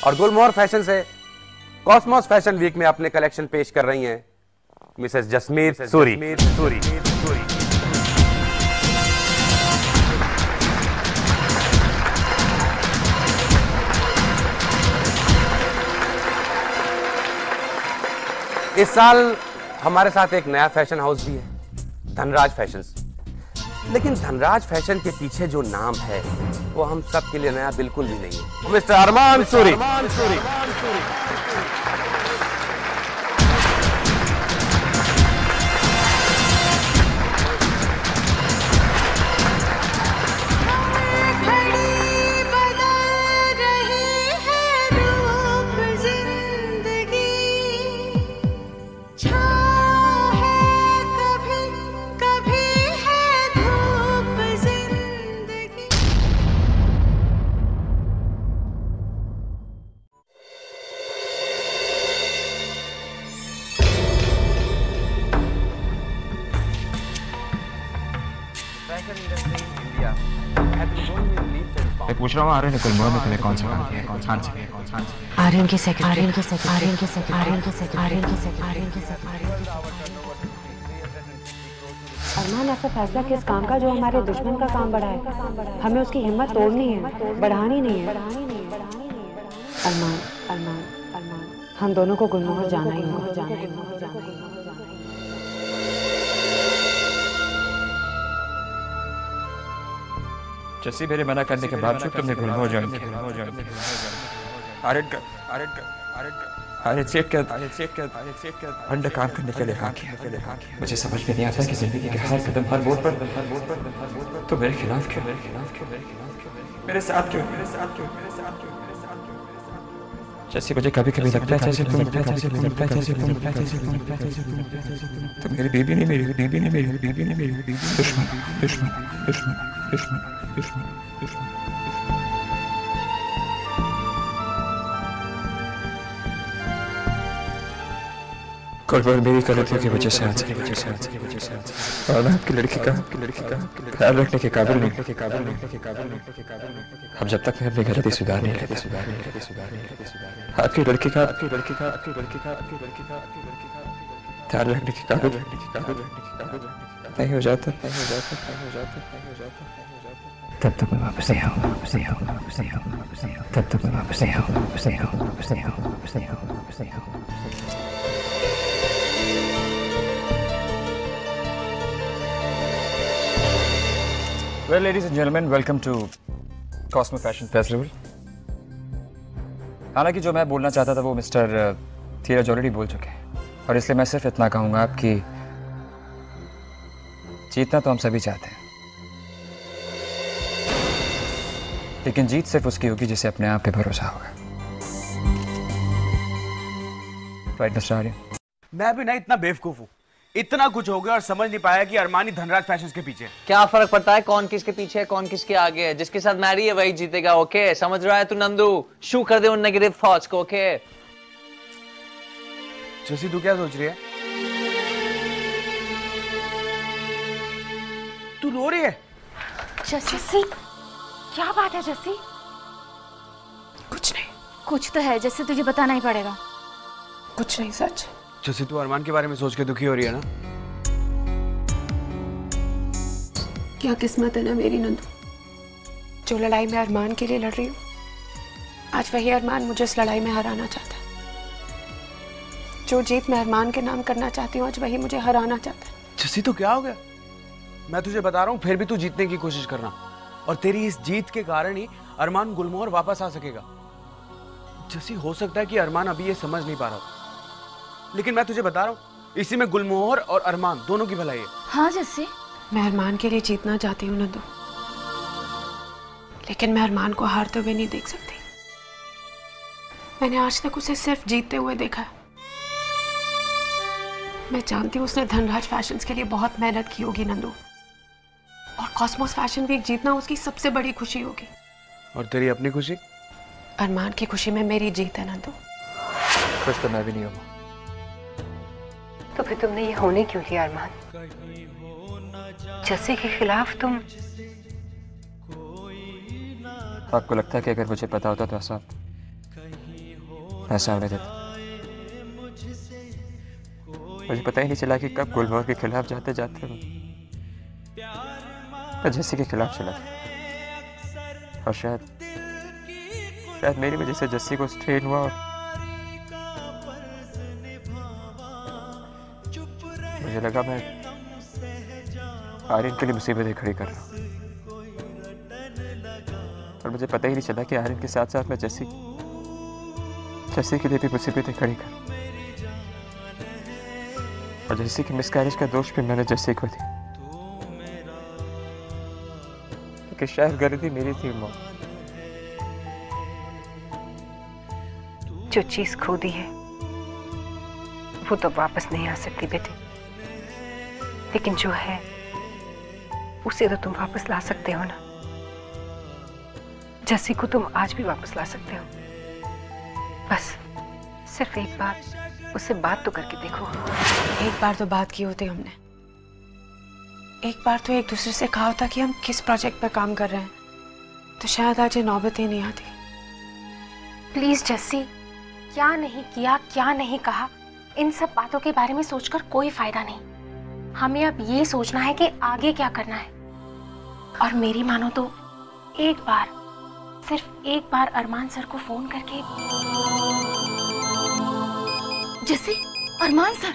और गुलमोहर फैशन से Cosmos fashion week में अपने कलेक्शन पेश कर रही हैं मिसेस जसमीत सूरी। इस साल हमारे साथ एक नया फैशन हाउस भी है, धनराज फैशंस। लेकिन धनराज फैशन के पीछे जो नाम है वो हम सब के लिए नया बिल्कुल भी नहीं है। मिस्टर अरमान सूरी। पूछ रहा हूँ आर्यन ने गुलमोहर में तुम्हें कौन सा काम किया? कौन सा? आर्यन की सेक्रेटरी। अरमान, ऐसा फैसला किस काम का जो हमारे दुश्मन का काम बढ़ाए? हमें उसकी हिम्मत तोड़नी है, बढ़ानी नहीं है। अरमान, अरमान, अरमान, हम दोनों को गुलमोहर जाना ही होगा। जैसे मेरे मना करने के बावजूद तुमने गुलमोहर ज्वाइन किया। अंडा काम करने के लिए हाँ किया। मुझे समझ में नहीं आता कि जिंदगी के हर कदम हर मोड़ पर तो मेरे खिलाफ क्यों? मेरे साथ क्यों? जैसे मुझे कभी कभी लगता है जैसे तुम तो मेरी बीबी नहीं, मेरी दुश्मन। गुलमोहर मेरी गलतियों की वजह से आज और मैं आपकी लड़की का ख्याल रखने के काबिल नहीं। अब जब तक मैं अपनी गलती सुधार नहीं लेते आपकी लड़की का ख्याल रखने के काबिल नहीं हो जाता तब तक मैं वापस नहीं आऊंगा। तब तक मैं वापस नहीं आऊंगा। Well, ladies and gentlemen, welcome to Cosmo Fashion Festival. हालांकि जो मैं बोलना चाहता था वो मिस्टर धीरज ऑलरेडी बोल चुके हैं और इसलिए मैं सिर्फ इतना कहूंगा कि जीतना तो हम सभी चाहते हैं, लेकिन जीत सिर्फ उसकी होगी जिसे अपने आप पे भरोसा होगा। Right mister Aryan? मैं भी ना इतना बेवकूफ हूँ, इतना कुछ हो गया और समझ नहीं पाया कि अरमानी धनराज फैशंस के पीछे। क्या फर्क पड़ता है कौन किसके पीछे है, कौन किसके आगे है? जिसके साथ मैरी है वही जीतेगा। ओके, समझ रहा है तू नंदू? शू कर दे उन नेगेटिव थॉट्स को। ओके जैसी तू क्या सोच रही है? तू रो रही है? जस्सी, क्या बात है जस्सी? कुछ नहीं। कुछ तो है जस्सी, तुझे बताना ही पड़ेगा। कुछ नहीं, सच। जैसे तू अरमान के बारे में सोच के दुखी हो रही है ना? क्या किस्मत है ना मेरी नंदू, जो लड़ाई में अरमान के लिए लड़ रही हूँ, आज वही अरमान मुझे इस लड़ाई में हराना चाहता है। जो जीत मैं अरमान के नाम करना चाहती हूँ, आज वही मुझे हराना चाहता है। जैसी तो क्या हो गया? मैं तुझे बता रहा हूँ, फिर भी तू जीतने की कोशिश करना, और तेरी इस जीत के कारण ही अरमान गुलमोहर वापस आ सकेगा। जैसी हो सकता है कि अरमान अभी ये समझ नहीं पा रहा हो, लेकिन मैं तुझे बता रहा हूँ, इसी में गुलमोहर और अरमान दोनों की भलाई है। हाँ जस्सी, मैं अरमान के लिए जीतना चाहती हूँ नंदू, लेकिन मैं अरमान को हारते हुए नहीं देख सकती। मैंने आज तक उसे सिर्फ जीतते हुए देखा है। मैं जानती हूँ उसने धनराज फैशंस के लिए बहुत मेहनत की होगी नंदू, और कॉस्मोस फैशन वीक जीतना उसकी सबसे बड़ी खुशी होगी। और तेरी अपनी खुशी? अरमान की खुशी में मेरी जीत है नंदू। खुश तो मैं भी नहीं हूँ। तो फिर तुमने ये होने क्यों दिया अरमान? जस्सी के खिलाफ तुम? आपको लगता है कि अगर मुझे पता होता तो ऐसा ऐसा होने देता। मुझे पता ही नहीं चला कि कब गुलमोहर के खिलाफ जाते जाते मैं जस्सी के खिलाफ चला गया। और शायद मेरी वजह से जस्सी को स्ट्रेन हुआ और मुझे लगा मैं आर्यन के लिए मुसीबतें खड़ी कर रहा हूँ। और मुझे पता ही नहीं चला कि आर्यन के साथ साथ मैं जस्सी के लिए भी मुसीबतें खड़ी कर। और जस्सी की मिसकैरेज का दोष भी मैंने जस्सी को दी, कि शायद गलती मेरी थी। मौत जो चीज खो दी है वो तो वापस नहीं आ सकती बेटे, लेकिन जो है उसे तो तुम वापस ला सकते हो ना। जस्सी को तुम आज भी वापस ला सकते हो। बस सिर्फ एक बार उससे बात तो करके देखो। एक बार तो बात की होती हमने, एक बार तो एक दूसरे से कहा होता कि हम किस प्रोजेक्ट पर काम कर रहे हैं, तो शायद आज ये नौबत ही नहीं आती। प्लीज जस्सी, क्या नहीं किया, क्या नहीं कहा, इन सब बातों के बारे में सोचकर कोई फायदा नहीं। हमें अब ये सोचना है कि आगे क्या करना है। और मेरी मानो तो एक बार, सिर्फ एक बार अरमान सर को फोन करके। जस्सी, अरमान सर।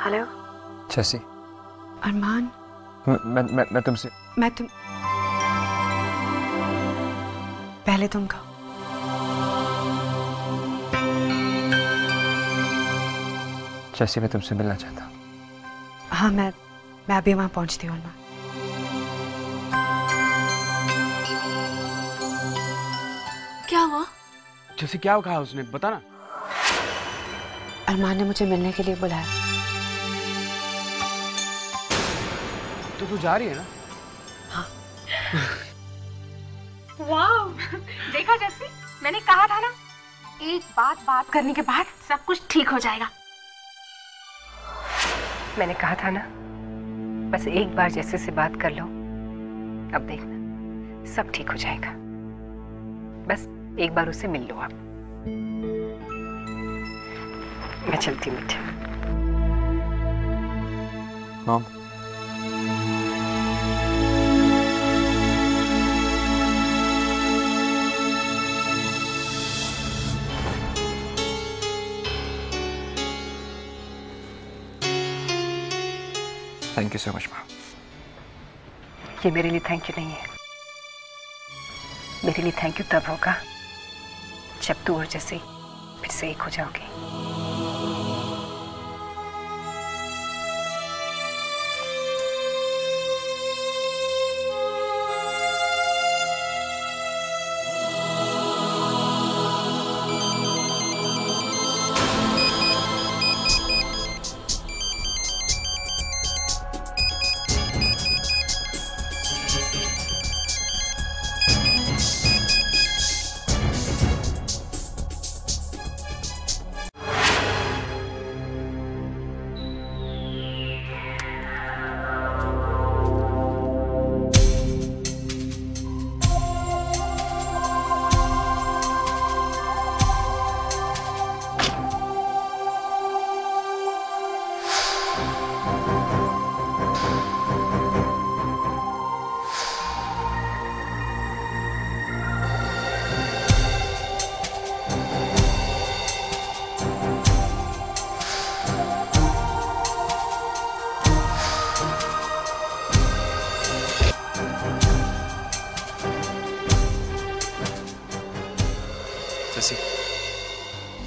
हेलो जस्सी। अरमान, मैं तुमसे पहले तुम कहो। जस्सी, मैं तुमसे मिलना चाहता हूँ। हाँ, मैं अभी वहां पहुंचती हूँ। अरमान, क्या हुआ? जैसे क्या कहा उसने, बता ना। अरमान ने मुझे मिलने के लिए बुलाया। तो तू जा रही है ना? हाँ। वाह, देखा जस्सी, मैंने कहा था ना, एक बात करने के बाद सब कुछ ठीक हो जाएगा। मैंने कहा था ना, बस एक बार जैसे से बात कर लो, अब देखना सब ठीक हो जाएगा। बस एक बार उससे मिल लो आप। मैं चलती हूँ बेटा। Mom, thank you so much माँ। ये मेरे लिए थैंक यू नहीं है, मेरे लिए थैंक यू तब होगा जब तू और जैसे फिर से एक हो जाओगे।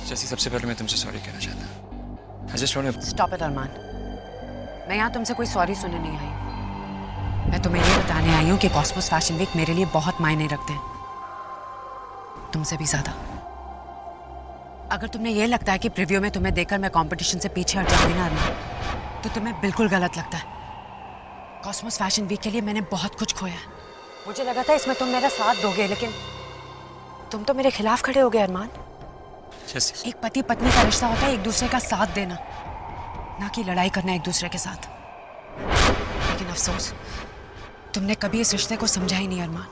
जैसी सबसे पहले मैं तुमसे सॉरी कहना चाहता हूँ। I just want to... Stop it, अरमान। मैं यहाँ तुमसे कोई सॉरी सुनने नहीं आई। मैं तुम्हें ये बताने आई हूँ कि कॉस्मोस फैशन वीक मेरे लिए बहुत मायने रखते हैं, तुमसे भी ज्यादा। अगर तुम्हें ये लगता है कि प्रीव्यू में तुम्हें देखकर मैं कंपटीशन से पीछे हट जाऊंगी ना अरमान, तो तुम्हें बिल्कुल गलत लगता है। कॉस्मोस फैशन वीक के लिए मैंने बहुत कुछ खोया है। मुझे लगा था इसमें तुम मेरा साथ दोगे, लेकिन तुम तो मेरे खिलाफ खड़े हो गए अरमान। एक पति पत्नी का रिश्ता होता है एक दूसरे का साथ देना, ना कि लड़ाई करना एक दूसरे के साथ। लेकिन अफसोस तुमने कभी इस रिश्ते को समझा ही नहीं अरमान।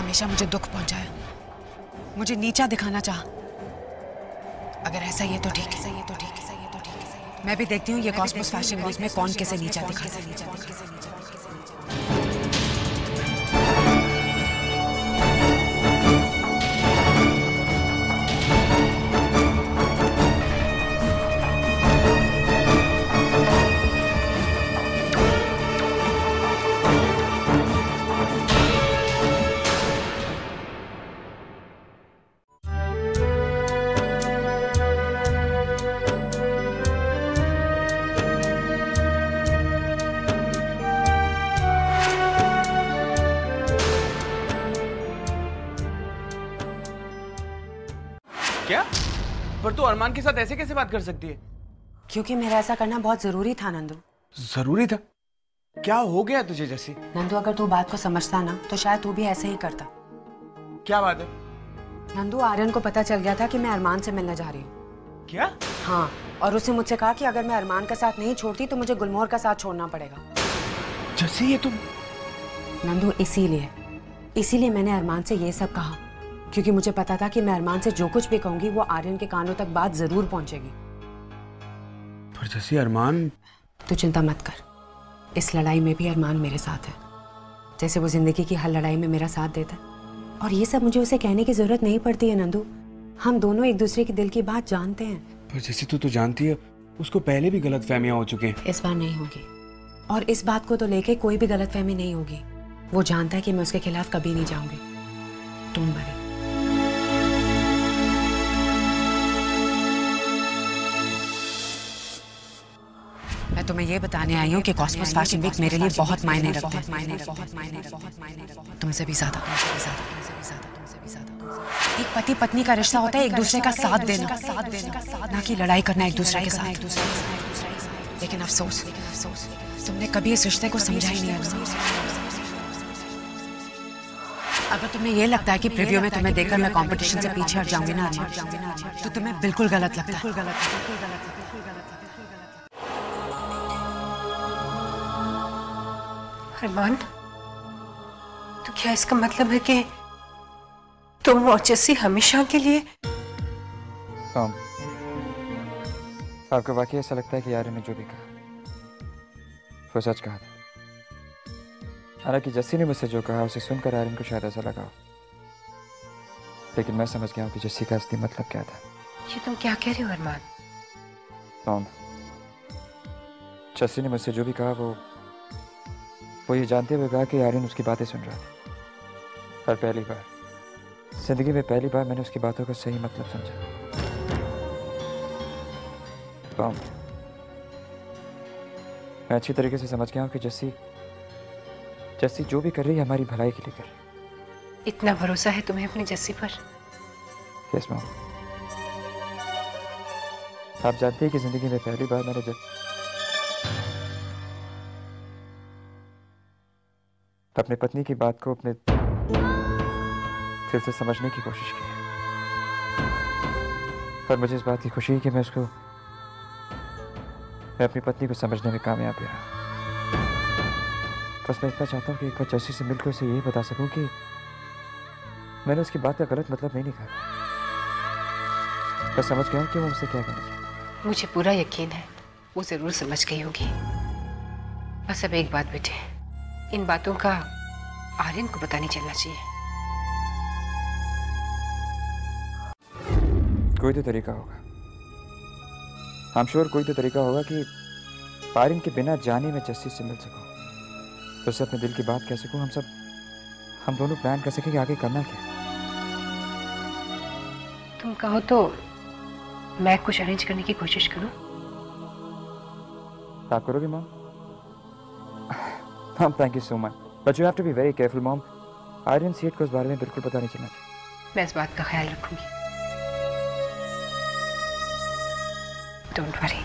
हमेशा मुझे दुख पहुंचाया, मुझे नीचा दिखाना चाहा। अगर ऐसा ही है तो ठीक है, सही है तो ठीक है, सही है तो ठीक है। मैं भी देखती हूँ ये कॉस्मोस फैशन वीक में कौन कैसे नीचा दिखाता है। क्या? पर तू अरमान के साथ ऐसे कैसे बात कर सकती है? क्योंकि मेरा ऐसा करना बहुत जरूरी था नंदू। जरूरी था? क्या हो गया तुझे जैसी? नंदू, अगर तू बात को समझता ना तो शायद तू भी ऐसे ही करता। क्या बात है? नंदू, आर्यन को पता चल गया था कि मैं अरमान से मिलने जा रही हूँ। क्या? हाँ, और उसने मुझसे कहा कि अगर मैं अरमान का साथ नहीं छोड़ती तो मुझे गुलमोहर का साथ छोड़ना पड़ेगा। जैसी ये तुम? नंदू, इसीलिए मैंने अरमान से ये सब कहा, क्योंकि मुझे पता था कि मैं अरमान से जो कुछ भी कहूंगी वो आर्यन के कानों तक बात जरूर पहुंचेगी। पर जैसी अरमान... तू चिंता मत कर, इस लड़ाई में भी अरमान मेरे साथ है, जैसे वो जिंदगी की हर लड़ाई में मेरा साथ देता है। और ये सब मुझे उसे कहने की जरूरत नहीं पड़ती है नंदू, हम दोनों एक दूसरे के दिल की बात जानते हैं। पर जैसे तू तो जानती है उसको पहले भी गलतफहमियां हो चुकी हैं। इस बार नहीं होगी, और इस बात को तो लेके कोई भी गलतफहमी नहीं होगी। वो जानता है कि मैं उसके खिलाफ कभी नहीं जाऊंगी। तुम बड़े मैं तुम्हें ये बताने आई हूँ कि कॉस्मोस फैशन वीक मेरे लिए बहुत मायने रखते हैं, तुमसे भी ज्यादा। एक पति पत्नी का रिश्ता होता है एक दूसरे का साथ देना, ना कि लड़ाई करना एक दूसरे के साथ। लेकिन अफसोस तुमने कभी इस रिश्ते को समझा ही नहीं। अगर तुम्हें ये लगता है कि प्रीव्यू में तुम्हें देखकर मैं कंपटीशन से पीछे हट जाऊंगी ना तो तुम्हें बिल्कुल गलत लगता है। अरमान, तो क्या इसका मतलब है कि तुम और जैसी हमेशा के लिए? आपको वाकई ऐसा लगता है कि आर्यन ने जो भी कहा वो सच कहा था? हालांकि जस्सी ने मुझसे जो कहा उसे सुनकर आर्यन को शायद ऐसा लगा, लेकिन मैं समझ गया हूँ कि जस्सी का असली मतलब क्या था। ये तुम क्या कह रहे हो अरमान? जस्सी ने मुझसे जो भी कहा वो ये जानते हुए कहा कि आर्यन उसकी बातें सुन रहा था। पर पहली बार जिंदगी में मैंने उसकी बातों का सही मतलब समझा। मैं अच्छी तरीके से समझ गया हूँ कि जस्सी जो भी कर रही है हमारी भलाई के लिए कर रही है। इतना भरोसा है तुम्हें अपनी जस्सी पर? Yes mom. आप जानते हैं कि जिंदगी में पहली बार मैंने अपनी पत्नी की बात को अपने दिल से समझने की कोशिश की है। पर मुझे इस बात की खुशी है कि मैं अपनी पत्नी को समझने में कामयाब रहा। बस मैं इतना चाहता हूँ कि एक बार जस्सी से मिलकर उसे यही बता सकूं कि मैंने उसकी बात का गलत मतलब नहीं निकाला। बस समझ गया हूँ कि वो मुझसे क्या कहना चाहती। मुझे पूरा यकीन है वो जरूर समझ गई होगी। बस अब एक बात बेटे, इन बातों का आर्यन को पता नहीं चलना चाहिए। कोई तो तरीका होगा, I'm sure कोई तो तरीका होगा कि आर्यन के बिना जाने मैं जस्सी से मिल सकूं, तो उससे अपने दिल की बात कह सकूं। हम दोनों प्लान कर सकें कि आगे करना क्या। तुम कहो तो मैं कुछ अरेंज करने की कोशिश करूं? आप करोगे mom? Mom thank you so much, but you have to be very careful mom. Aryan Seth को इस बारे में बिल्कुल पता नहीं चलना चाहिए। मैं इस बात का ख्याल रखूंगी, डोंट वरी।